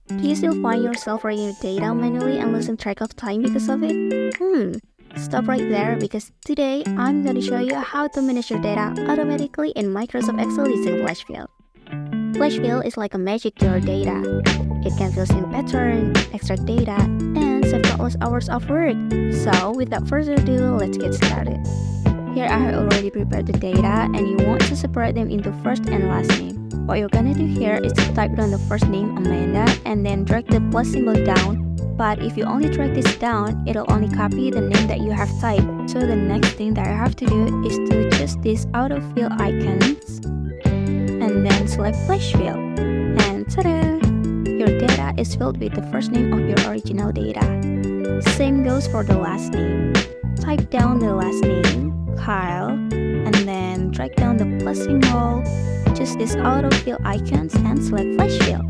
Do you still find yourself writing your data manually and losing track of time because of it? Stop right there because today I'm going to show you how to manage your data automatically in Microsoft Excel using FlashFill. FlashFill is like a magic to your data. It can fill in patterns, extract data, and save countless hours of work. So without further ado, let's get started. Here I have already prepared the data and you want to separate them into first and last name. What you're gonna do here is to type down the first name Amanda and then drag the plus symbol down. But if you only drag this down, it'll only copy the name that you have typed. So the next thing that you have to do is to choose these autofill icons and then select FlashFill. And ta-da! Your data is filled with the first name of your original data. Same goes for the last name. Type down the last name, Kyle, and then drag down the plus symbol, choose these autofill icons and select FlashFill.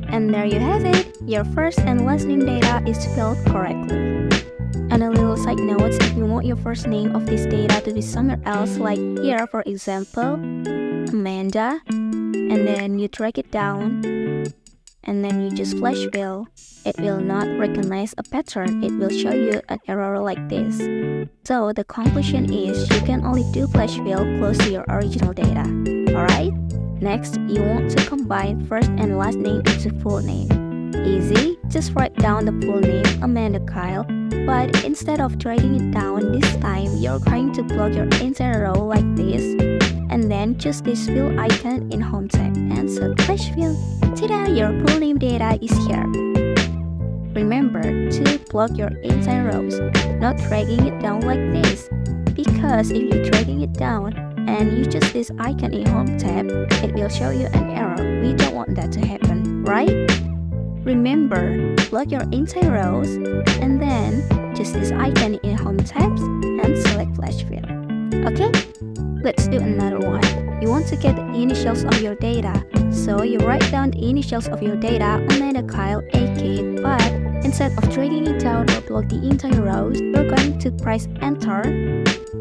And there you have it, your first and last name data is filled correctly. And a little side note, if you want your first name of this data to be somewhere else, like here for example, Amanda, and then you drag it down, and then you just FlashFill, it will not recognize a pattern, it will show you an error like this. So the conclusion is you can only do FlashFill close to your original data. Alright? Next, you want to combine first and last name into full name. Easy, just write down the full name Amanda Kyle, but instead of dragging it down this time, you're going to block your entire row like this, and then choose this fill icon in Home tab and select FlashFill. Ta-da! Your full name data is here. Remember to block your entire rows, not dragging it down like this, because if you're dragging it down and you choose this icon in Home tab, it will show you an error. We don't want that to happen, right? Remember, block your entire rows and then choose this icon in Home tabs and select FlashFill. Okay? Let's do another one. You want to get the initials of your data, so you write down the initials of your data, Amanda Kyle AK, but instead of dragging it down or block the entire rows, you're going to press Enter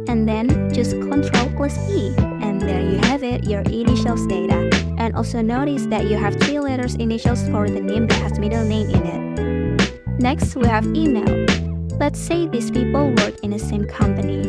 and then just Ctrl plus E, and there you have it, your initials data. And also notice that you have 3 letters initials for the name that has middle name in it. Next, we have email. Let's say these people work in the same company,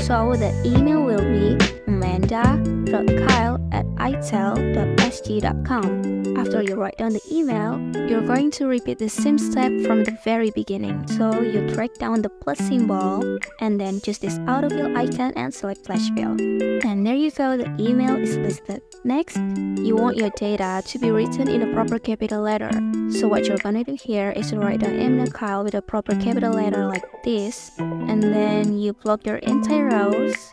so the email will be amanda.kyle@itel.sg.com. After you write down the email, you're going to repeat the same step from the very beginning. So you drag down the plus symbol and then choose this autofill icon and select FlashFill. And there you go, the email is listed. Next, you want your data to be written in a proper capital letter. So what you're gonna do here is to write down Amanda Kyle with a proper capital letter like this, and then you block your entire rows,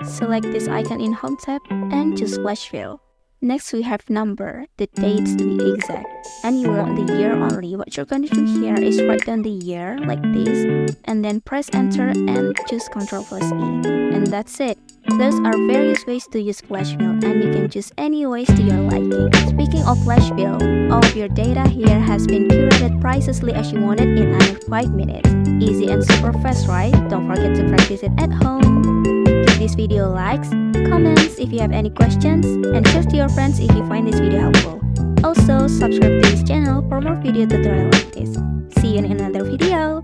select this icon in Home tab and choose FlashFill. Next, we have number, the dates to be exact, and you want the year only. What you're going to do here is write down the year like this, and then press Enter and choose Ctrl plus E. And that's it. Those are various ways to use FlashFill, and you can choose any ways to your liking. Speaking of FlashFill, all of your data here has been curated precisely as you want it in under 5 minutes. Easy and super fast, right? Don't forget to practice it at home. Give this video likes, comments if you have any questions, and share to your friends if you find this video helpful. Also, subscribe to this channel for more video tutorial like this. See you in another video.